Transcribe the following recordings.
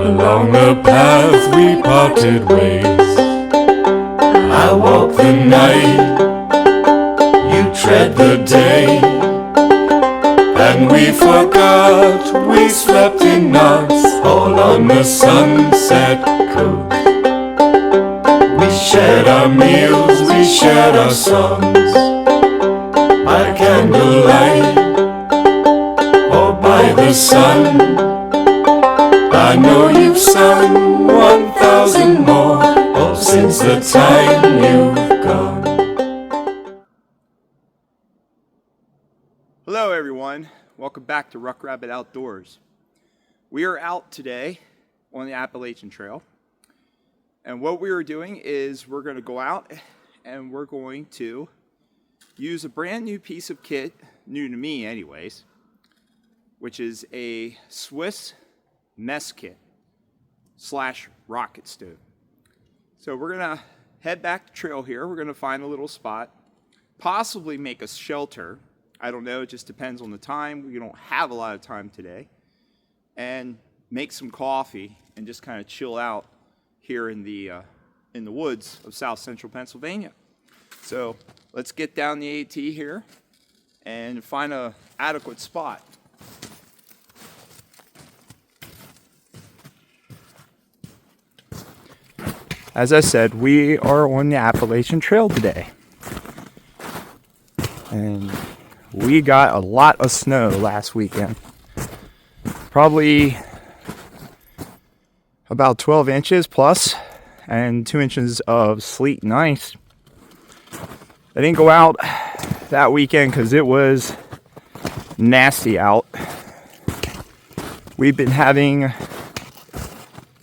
Along the path we parted ways. I walk the night, you tread the day, and we forgot we slept in knots all on the sunset coast. We shared our meals, we shared our songs, by candlelight or by the sun. I know you've sung 1,000 more, all since the time you've gone. Hello everyone, welcome back to Ruck Rabbit Outdoors. We are out today on the Appalachian Trail, and what we are doing is we're going to go out and we're going to use a brand new piece of kit, new to me anyways, which is a Swiss mess kit / rocket stove. So we're going to head back the trail here. We're going to find a little spot, possibly make a shelter. I don't know, it just depends on the time. We don't have a lot of time today. And make some coffee and just kind of chill out here in the woods of South Central Pennsylvania. So let's get down the AT here and find an adequate spot. As I said, we are on the Appalachian Trail today. And we got a lot of snow last weekend. Probably about 12 inches plus and 2 inches of sleet and ice. I didn't go out that weekend because it was nasty out. We've been having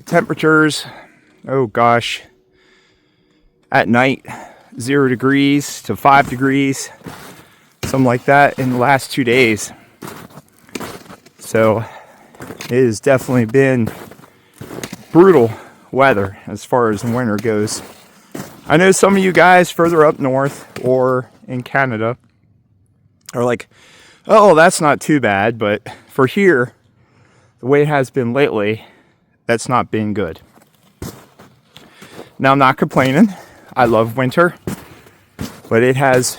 temperatures, oh gosh, at night 0 degrees to 5 degrees, something like that in the last 2 days. So it has definitely been brutal weather as far as the winter goes. I know some of you guys further up north or in Canada are like, oh, that's not too bad, but for here, the way it has been lately, that's not been good. Now, I'm not complaining. I love winter, but it has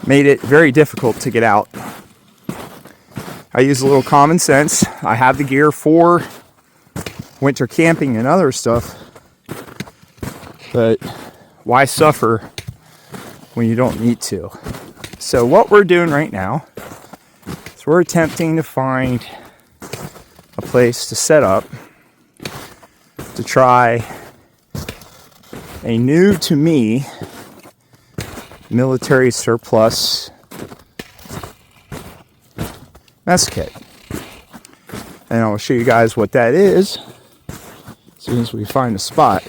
made it very difficult to get out. I use a little common sense. I have the gear for winter camping and other stuff, but why suffer when you don't need to? So what we're doing right now is we're attempting to find a place to set up to try a new to me military surplus mess kit. And I'll show you guys what that is as soon as we find a spot.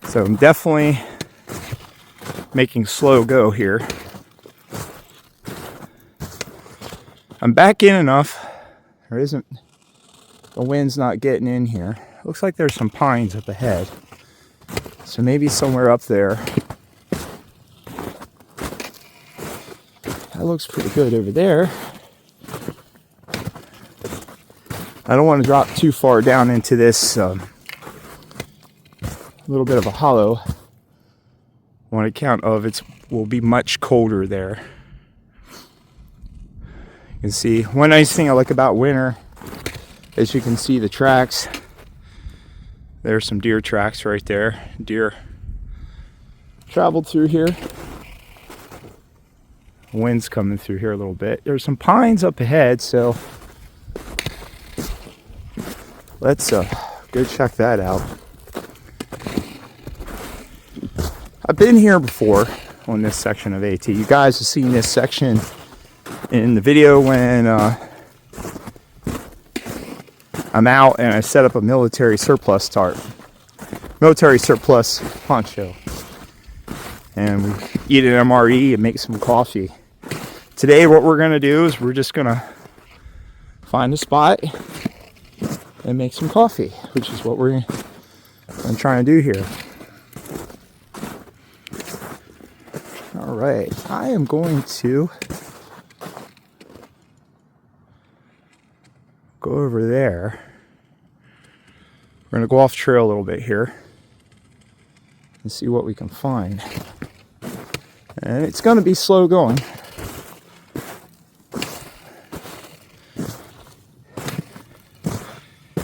So I'm definitely making slow go here. I'm back in enough. The wind's not getting in here. Looks like there's some pines up ahead. So maybe somewhere up there. That looks pretty good over there. I don't want to drop too far down into this little bit of a hollow on account of it will be much colder there. You can see one nice thing I like about winter is you can see the tracks. There's some deer tracks right there. Deer traveled through here. Wind's coming through here a little bit. There's some pines up ahead, so let's go check that out. I've been here before on this section of AT. You guys have seen this section in the video when I'm out and I set up a military surplus tarp. Military surplus poncho. And we eat an MRE and make some coffee. Today what we're going to do is we're just going to find a spot and make some coffee, which is what I'm trying to do here. All right, I am going to go over there. We're going to go off trail a little bit here and see what we can find. And it's going to be slow going.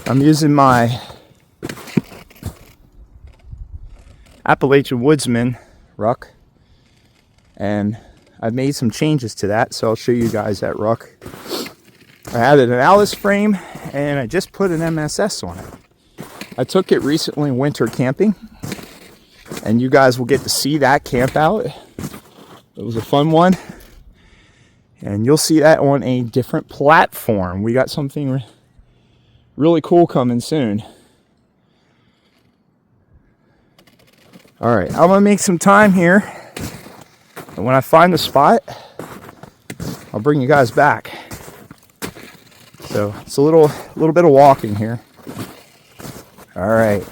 I'm using my Appalachian Woodsman ruck, and I've made some changes to that, so I'll show you guys that ruck. I added an Alice frame, and I just put an MSS on it. I took it recently winter camping, and you guys will get to see that camp out. It was a fun one, and you'll see that on a different platform. We got something really cool coming soon. All right, I'm gonna make some time here, and when I find the spot, I'll bring you guys back. So it's a little bit of walking here. All right.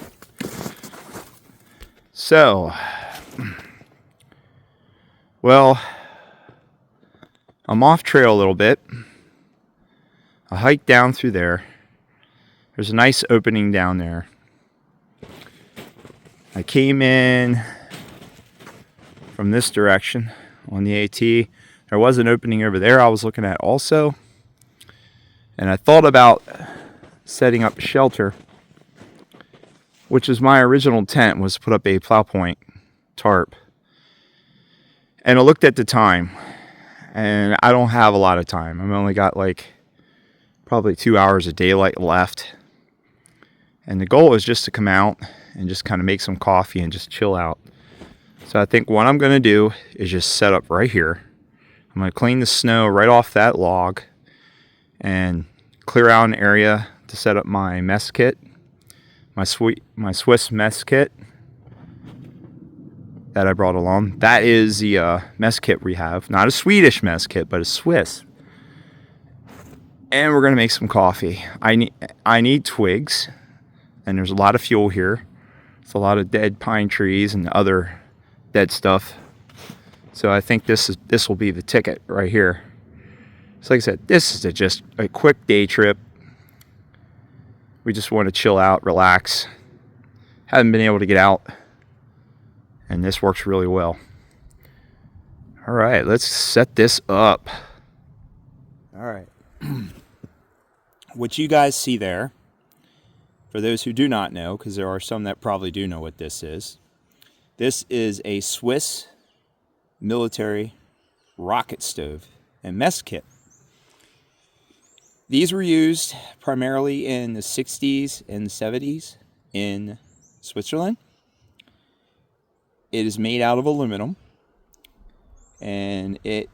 So, well, I'm off trail a little bit. I hiked down through there. There's a nice opening down there. I came in from this direction on the AT. There was an opening over there I was looking at also. And I thought about setting up a shelter, which is my original intent, was to put up a plow point tarp. And I looked at the time, and I don't have a lot of time. I've only got like probably 2 hours of daylight left. And the goal is just to come out and just kind of make some coffee and just chill out. So I think what I'm going to do is just set up right here. I'm going to clean the snow right off that log and clear out an area to set up my mess kit, my Swiss mess kit that I brought along. That is the mess kit we have. Not a Swedish mess kit, but a Swiss. And we're going to make some coffee. I need twigs, and there's a lot of fuel here. It's a lot of dead pine trees and other dead stuff. So I think this will be the ticket right here. So like I said, this is just a quick day trip. We just want to chill out, relax. Haven't been able to get out, and this works really well. All right, let's set this up. All right. What you guys see there, for those who do not know, because there are some that probably do know what this is a Swiss military rocket stove and mess kit. These were used primarily in the 60s and 70s in Switzerland. It is made out of aluminum, and it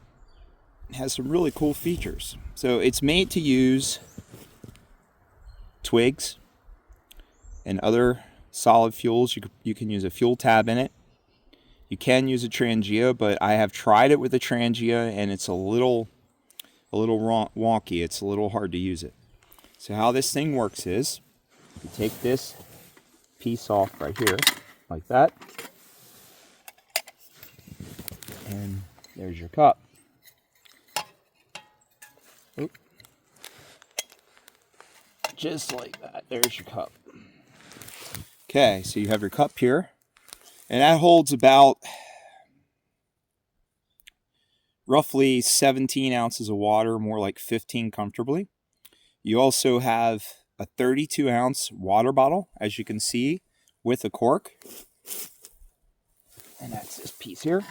has some really cool features. So it's made to use twigs and other solid fuels. You can use a fuel tab in it. You can use a Trangia, but I have tried it with a Trangia, and it's a little wonky. It's a little hard to use it. So how this thing works is, you take this piece off right here, like that, and there's your cup. Oop. Just like that. There's your cup. Okay, so you have your cup here, and that holds about roughly 17 ounces of water, more like 15 comfortably. You also have a 32-ounce water bottle, as you can see, with a cork. And that's this piece here,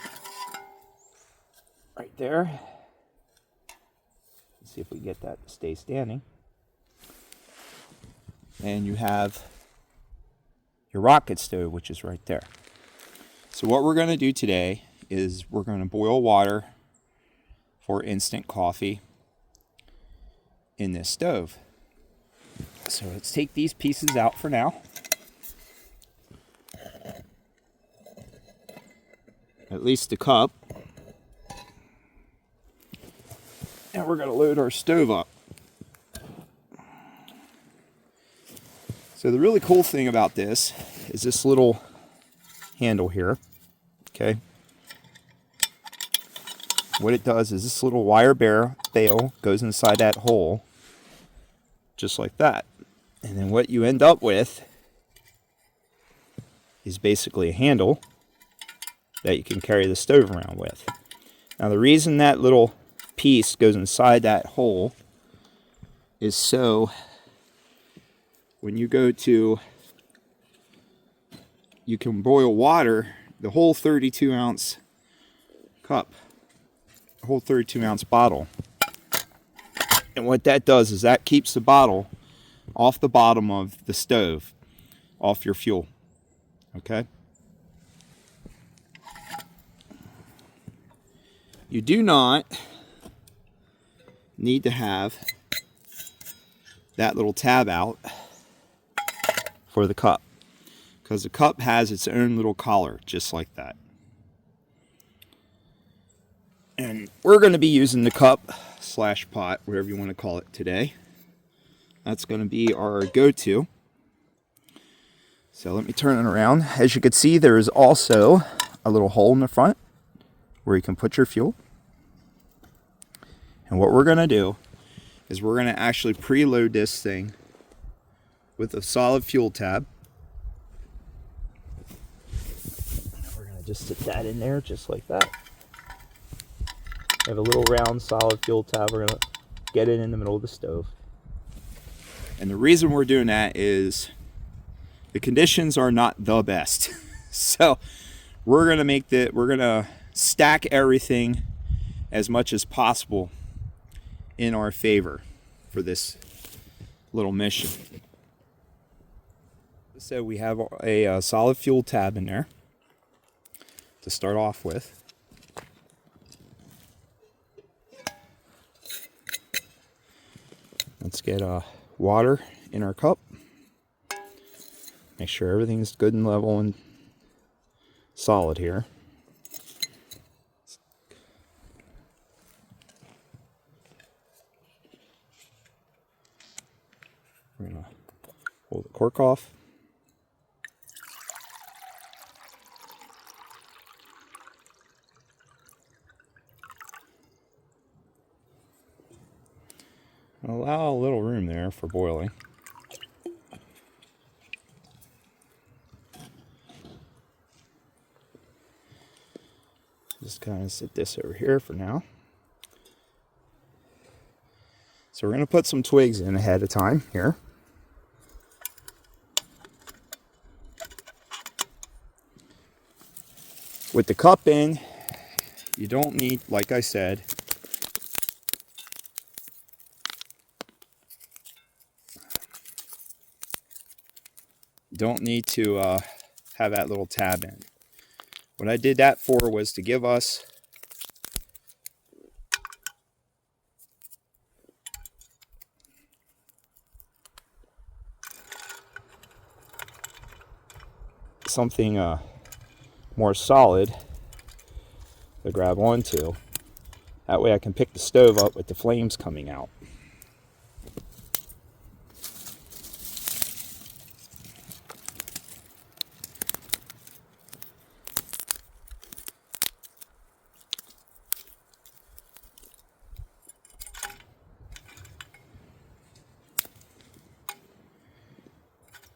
right there. Let's see if we get that to stay standing. And you have your rocket stove, which is right there. So what we're going to do today is we're going to boil water for instant coffee in this stove. So let's take these pieces out for now. At least the cup. And we're going to load our stove up. So the really cool thing about this is this little handle here. Okay. What it does is this little wire bail goes inside that hole, just like that. And then what you end up with is basically a handle that you can carry the stove around with. Now the reason that little piece goes inside that hole is so when you go to, you can boil water, the whole 32 ounce cup, the whole 32 ounce bottle. And what that does is that keeps the bottle off the bottom of the stove, off your fuel. Okay? You do not need to have that little tab out for the cup, because the cup has its own little collar just like that. And we're going to be using the cup slash pot, whatever you want to call it today. That's going to be our go-to. So let me turn it around. As you can see, there is also a little hole in the front where you can put your fuel. And what we're going to do is we're going to actually preload this thing with a solid fuel tab. We're going to just stick that in there just like that. We have a little round solid fuel tab. We're going to get it in the middle of the stove. And the reason we're doing that is the conditions are not the best. So we're going to stack everything as much as possible in our favor for this little mission. So we have a solid fuel tab in there to start off with. Let's get water in our cup. Make sure everything's good and level and solid here. We're going to pull the cork off. Allow a little room there for boiling. Just kind of set this over here for now. So we're going to put some twigs in ahead of time here. With the cup in, you don't need, like I said, don't need to have that little tab in. What I did that for was to give us something more solid to grab onto. That way I can pick the stove up with the flames coming out.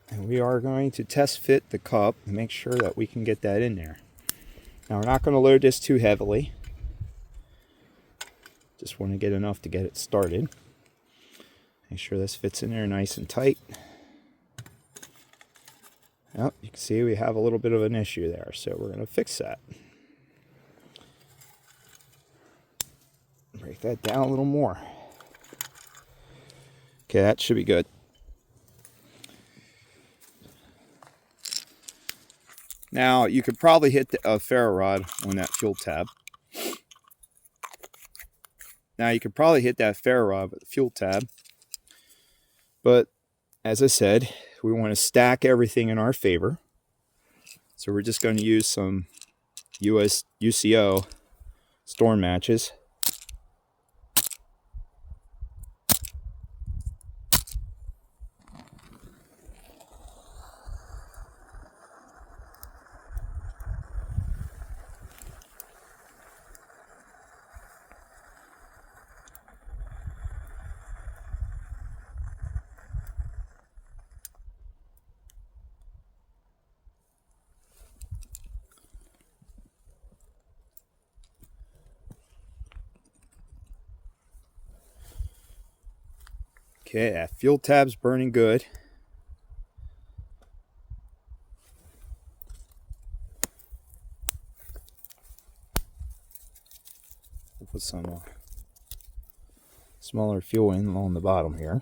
And we are going to test fit the cup and make sure that we can get that in there. Now we're not going to load this too heavily. Just want to get enough to get it started. Make sure this fits in there nice and tight. Yep, you can see we have a little bit of an issue there, so we're going to fix that. Break that down a little more. Okay, that should be good. Now, you could probably hit a ferro rod on that fuel tab. With the fuel tab. But, as I said, we want to stack everything in our favor. So we're just going to use some UCO storm matches. Okay, that fuel tab's burning good. We'll put some smaller fuel in along the bottom here.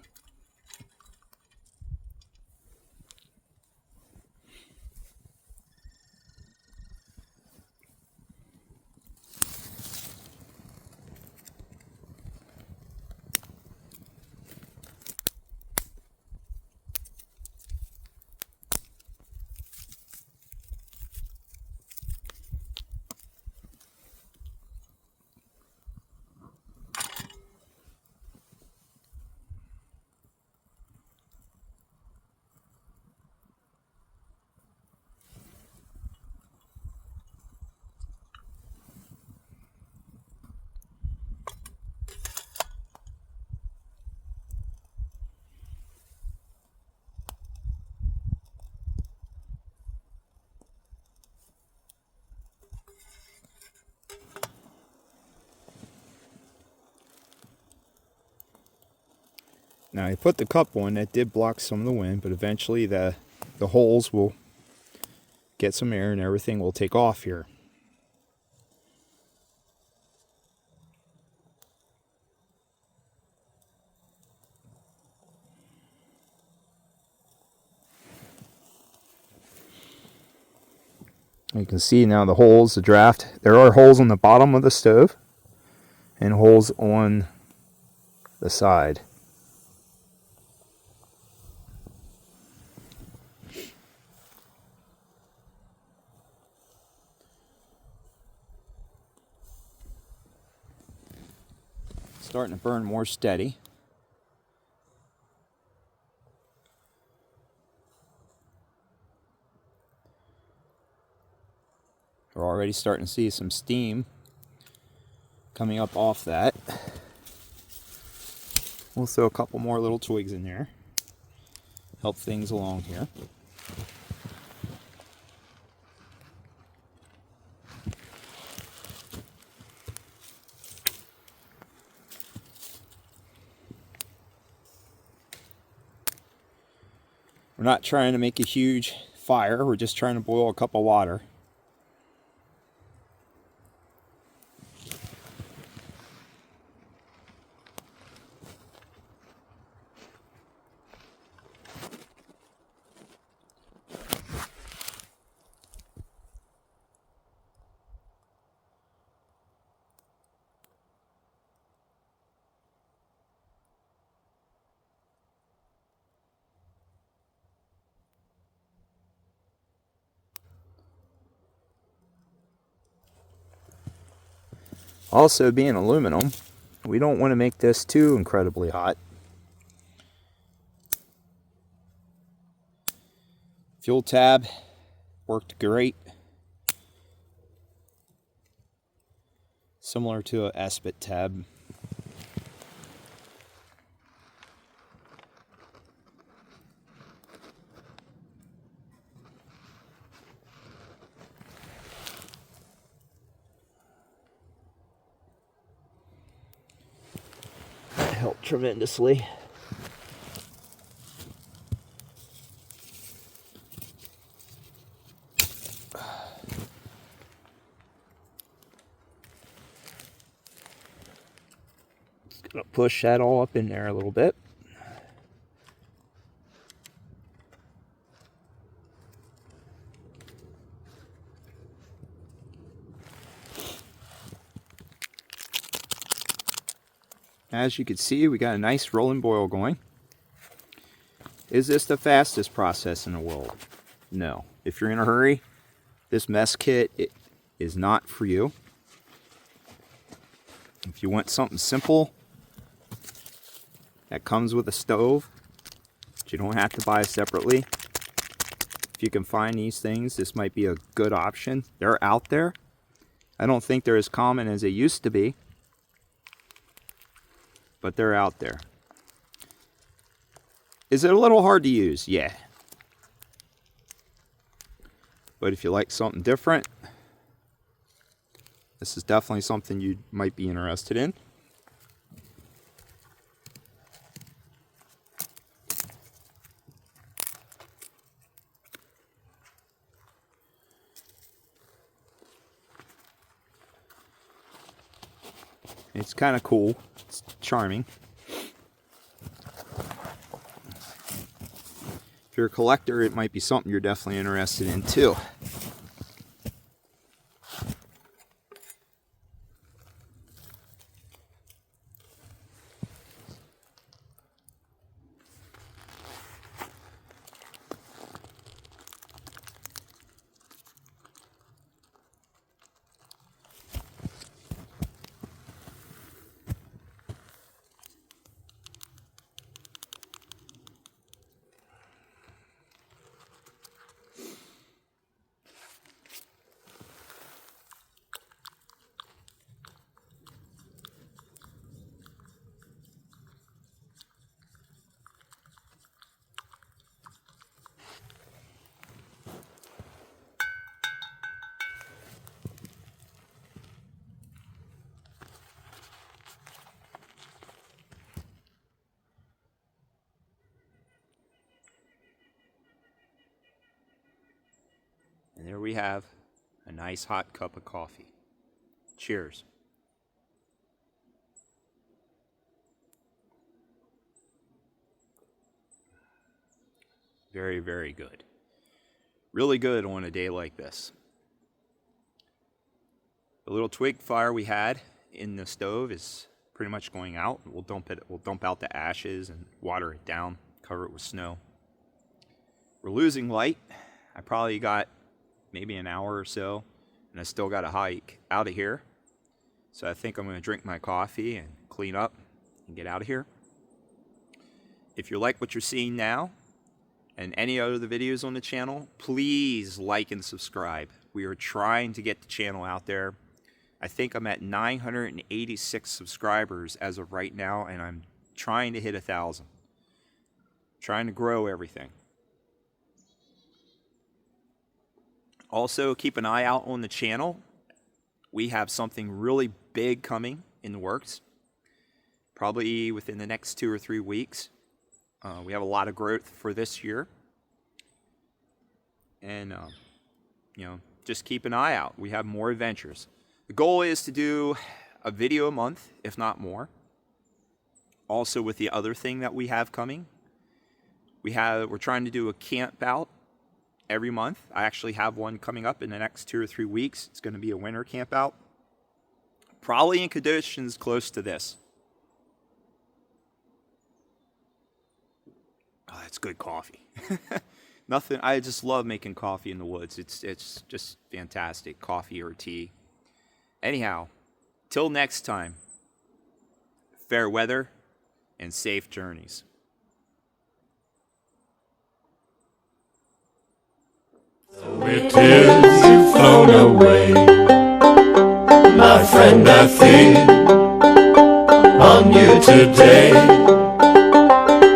Now I put the cup on, that did block some of the wind, but eventually the holes will get some air and everything will take off here. You can see now the holes, the draft. There are holes on the bottom of the stove and holes on the side. Starting to burn more steady. We're already starting to see some steam coming up off that. We'll throw a couple more little twigs in there. Help things along here. We're not trying to make a huge fire, we're just trying to boil a cup of water. Also, being aluminum, we don't want to make this too incredibly hot. Fuel tab worked great. Similar to a Espit tab. That helped tremendously. Gonna push that all up in there a little bit. As you can see, we got a nice rolling boil going. Is this the fastest process in the world? No. If you're in a hurry, this mess kit is not for you. If you want something simple that comes with a stove, that you don't have to buy separately, if you can find these things, this might be a good option. They're out there. I don't think they're as common as they used to be, but they're out there. Is it a little hard to use? Yeah. But if you like something different, this is definitely something you might be interested in. It's kind of cool. It's charming. If you're a collector, it might be something you're definitely interested in too. And there we have a nice hot cup of coffee. Cheers. Very, very good. Really good on a day like this. The little twig fire we had in the stove is pretty much going out. We'll dump out the ashes and water it down, cover it with snow. We're losing light. I probably got maybe an hour or so, and I still got to hike out of here. So I think I'm going to drink my coffee and clean up and get out of here. If you like what you're seeing now and any other of the videos on the channel, please like and subscribe. We are trying to get the channel out there. I think I'm at 986 subscribers as of right now, and I'm trying to hit 1,000. Trying to grow everything. Also, keep an eye out on the channel. We have something really big coming in the works, probably within the next 2 or 3 weeks. We have a lot of growth for this year. And, just keep an eye out. We have more adventures. The goal is to do a video a month, if not more. Also, with the other thing that we have coming, we're trying to do a camp out every month. I actually have one coming up in the next 2 or 3 weeks. It's going to be a winter camp out. Probably in conditions close to this. Oh, that's good coffee. Nothing. I just love making coffee in the woods. It's just fantastic, coffee or tea. Anyhow, till next time, fair weather and safe journeys. So it is you've flown away, my friend, I think on you today.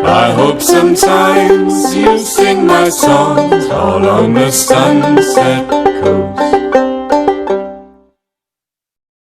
I hope sometimes you sing my songs all on the sunset coast.